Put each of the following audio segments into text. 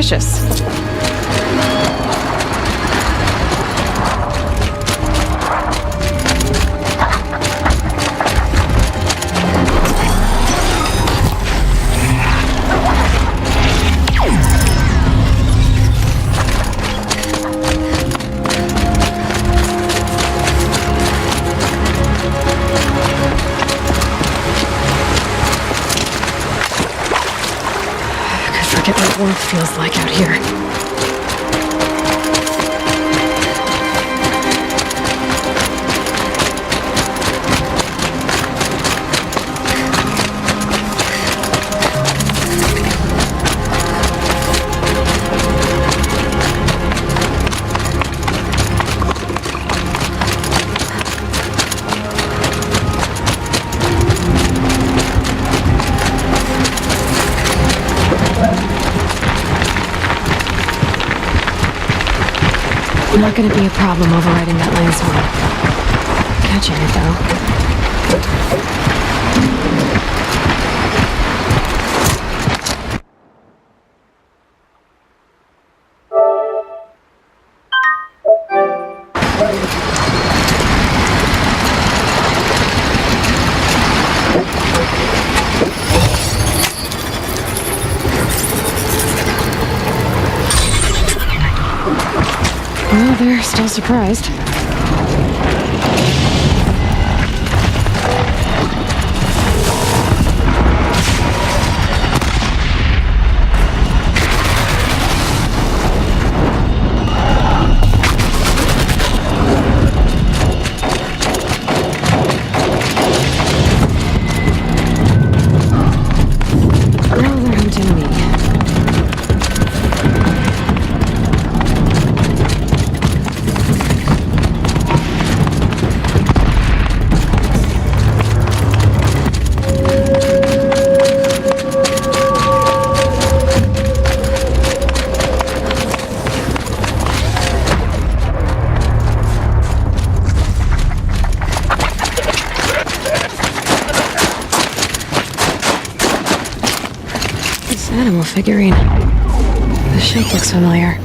suspicious. Forget what warmth feels like out here. Not gonna be a problem overriding that landslide. Catching it, though. Well, they're still surprised. Now they're hunting me. Animal figurine. The shape looks familiar.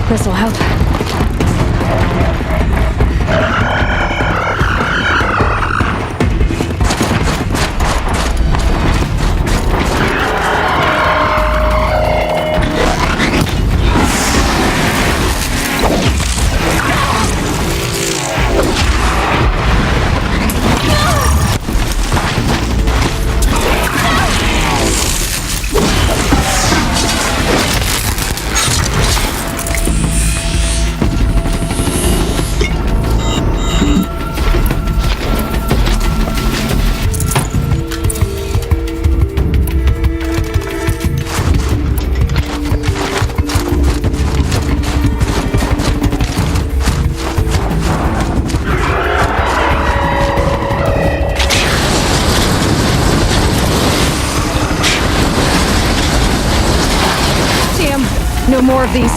This'll help. No more of these.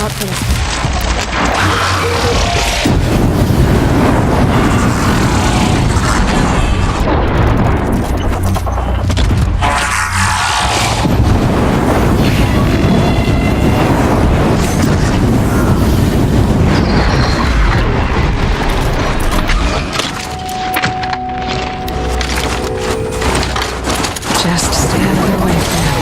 out for them. Just stay out of their way for now.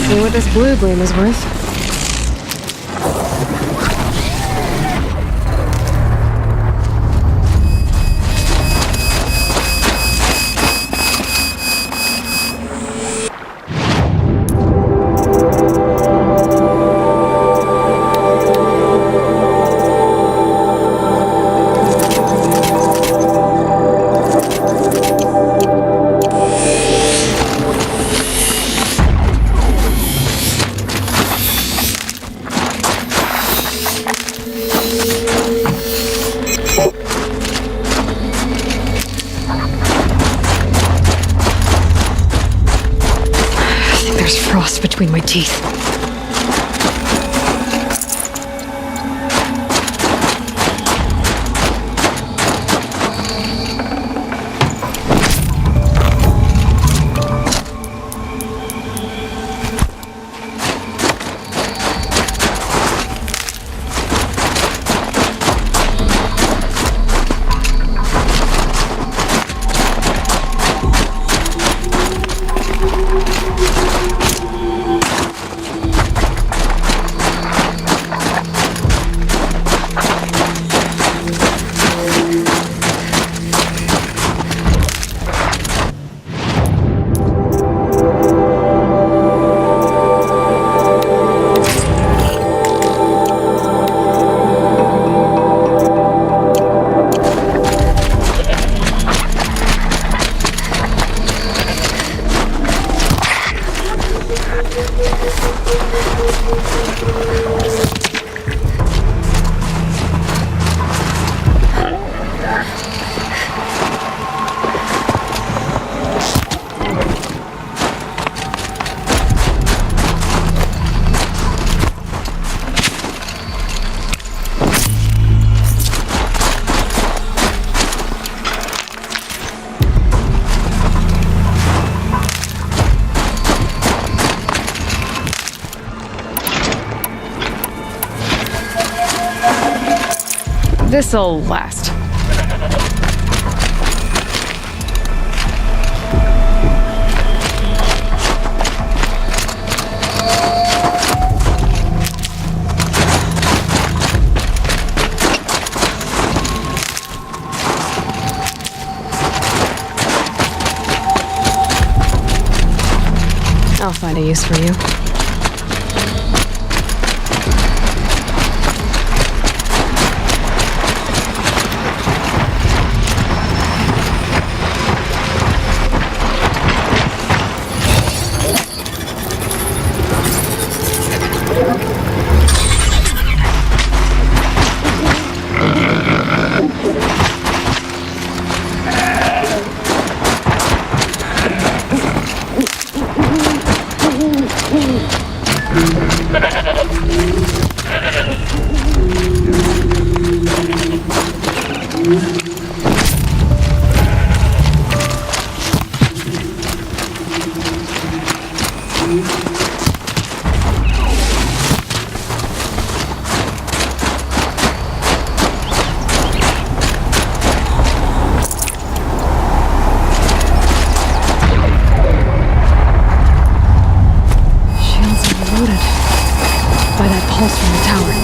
See what this blue gleam is worth. There's frost between my teeth. This'll last. I'll find a use for you. By that pulse from the tower.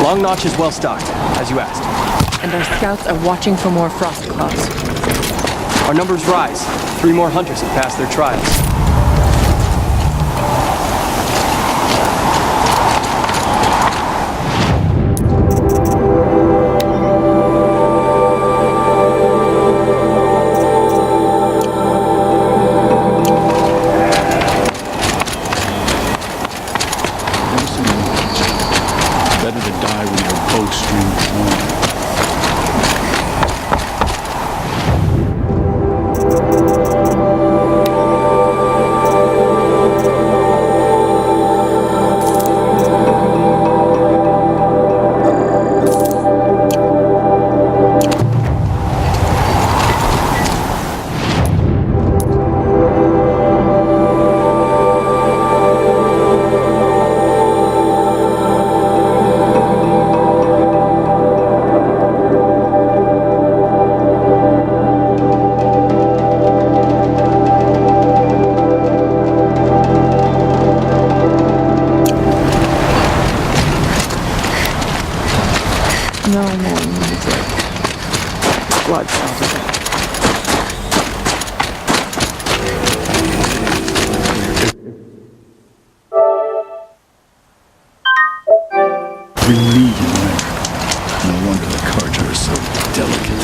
Long Notch is well stocked, as you asked. And our scouts are watching for more frost claws. Our numbers rise. 3 more hunters have passed their trials. Better to die with your bowstring torn. No more music. Blood sounds. We need you there. No wonder the Carja are so delicate.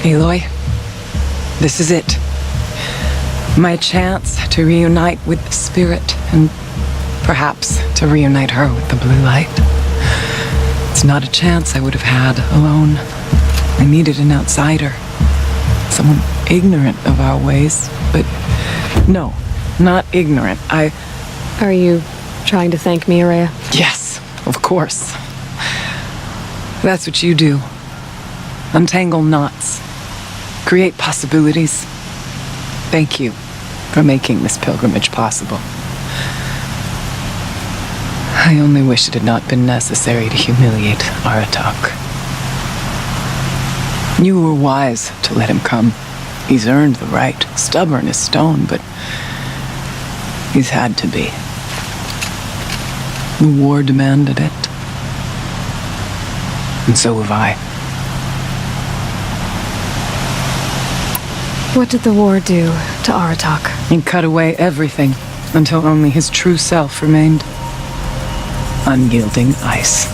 Aloy, this is it. My chance to reunite with the spirit and perhaps to reunite her with the blue light. It's not a chance I would have had alone. I needed an outsider. Someone ignorant of our ways, but no, not ignorant. Are you trying to thank me, Araya? Yes, of course. That's what you do. Untangle knots. Create possibilities. Thank you for making this pilgrimage possible. I only wish it had not been necessary to humiliate Aratak. You were wise to let him come. He's earned the right. Stubborn as stone, but he's had to be. The war demanded it. And so have I. What did the war do to Aratak? He cut away everything until only his true self remained. Unyielding ice.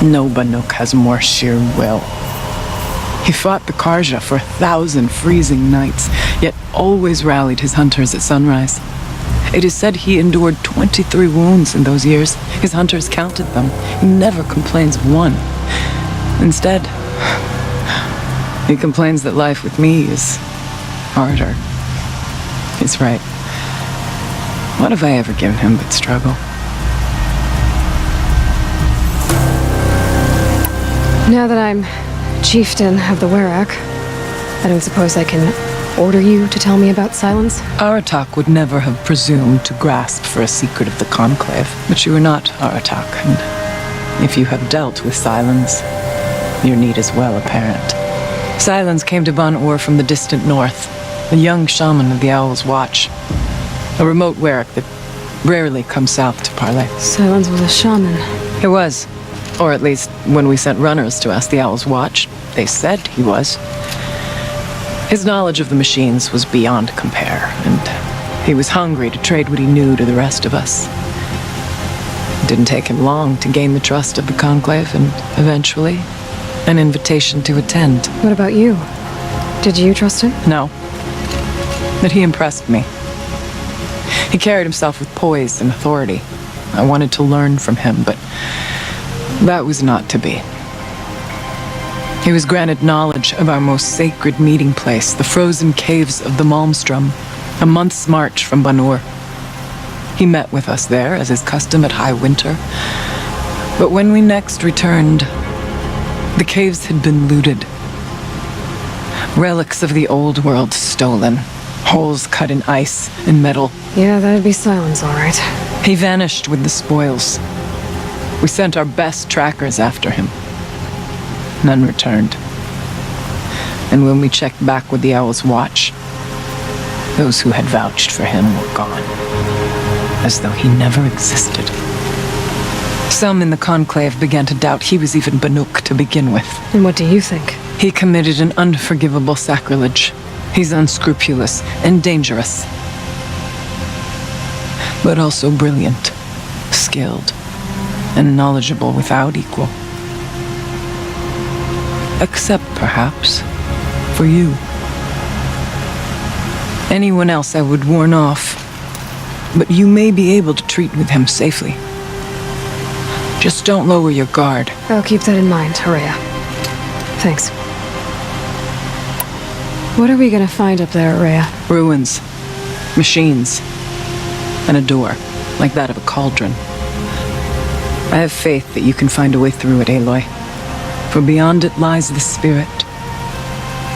No Banuk has more sheer will. He fought the Karja for 1,000 freezing nights, yet always rallied his hunters at sunrise. It is said he endured 23 wounds in those years. His hunters counted them. He never complains of one. Instead, he complains that life with me is harder. He's right. What have I ever given him but struggle? Now that I'm chieftain of the Werak, I don't suppose I can order you to tell me about Silence? Aratak would never have presumed to grasp for a secret of the Conclave. But you are not Aratak, and if you have dealt with Silence, your need is well apparent. Silence came to Ban-Ur from the distant north, a young shaman of the Owl's Watch, a remote Werak that rarely comes south to parley. Silence was a shaman. He was, or at least when we sent runners to ask the Owl's Watch, they said he was. His knowledge of the machines was beyond compare, and he was hungry to trade what he knew to the rest of us. It didn't take him long to gain the trust of the Conclave, and eventually, an invitation to attend. What about you? Did you trust him? No. But he impressed me. He carried himself with poise and authority. I wanted to learn from him, but that was not to be. He was granted knowledge of our most sacred meeting place, the frozen caves of the Malmstrom, a month's march from Ban-Ur. He met with us there, as is custom at high winter. But when we next returned, the caves had been looted. Relics of the old world stolen. Holes cut in ice and metal. Yeah, that'd be Silence, all right. He vanished with the spoils. We sent our best trackers after him. None returned. And when we checked back with the Owl's Watch, those who had vouched for him were gone. As though he never existed. Some in the Conclave began to doubt he was even Banuk to begin with. And what do you think? He committed an unforgivable sacrilege. He's unscrupulous and dangerous. But also brilliant, skilled, and knowledgeable without equal. Except, perhaps, for you. Anyone else I would warn off, but you may be able to treat with him safely. Just don't lower your guard. I'll keep that in mind, Horea. Thanks. What are we gonna find up there, Horea? Ruins, machines, and a door, like that of a cauldron. I have faith that you can find a way through it, Aloy. For beyond it lies the spirit.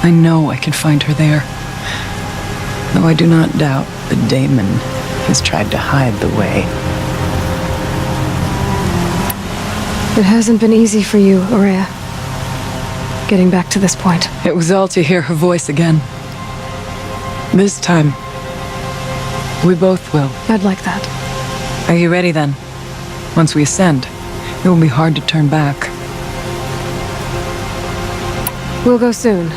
I know I can find her there. Though I do not doubt that Damon has tried to hide the way. It hasn't been easy for you, Horea. Getting back to this point. It was all to hear her voice again. This time, we both will. I'd like that. Are you ready then? Once we ascend, it will be hard to turn back. We'll go soon,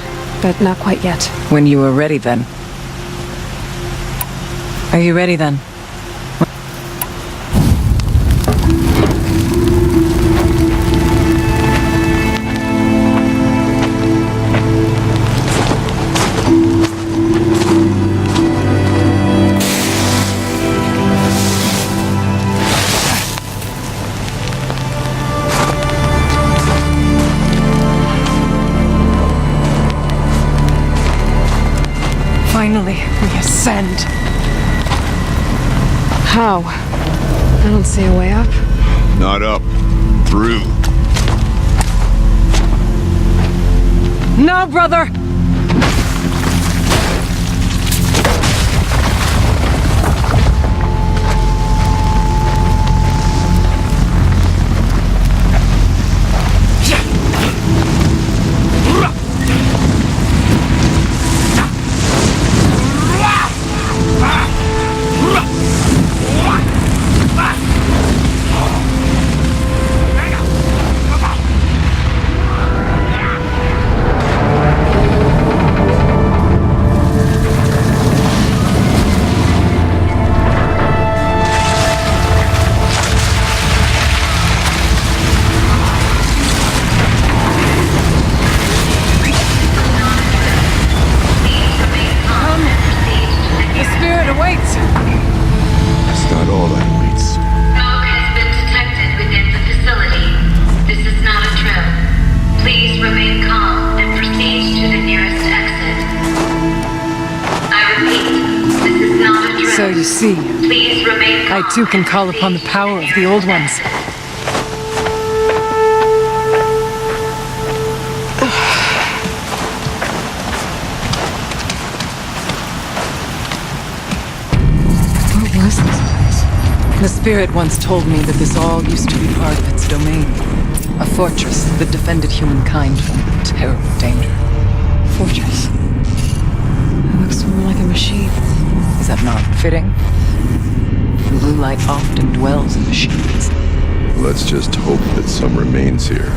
but not quite yet. When you are ready then. Are you ready then? Finally, we ascend. How? I don't see a way up. Not up. Through. No, brother! So you see, I too can call upon the power of the Old Ones. What was this place? The spirit once told me that this all used to be part of its domain. A fortress that defended humankind from terrible danger. Fortress. It looks more like a machine. Is that not fitting? Blue light often dwells in machines. Let's just hope that some remains here.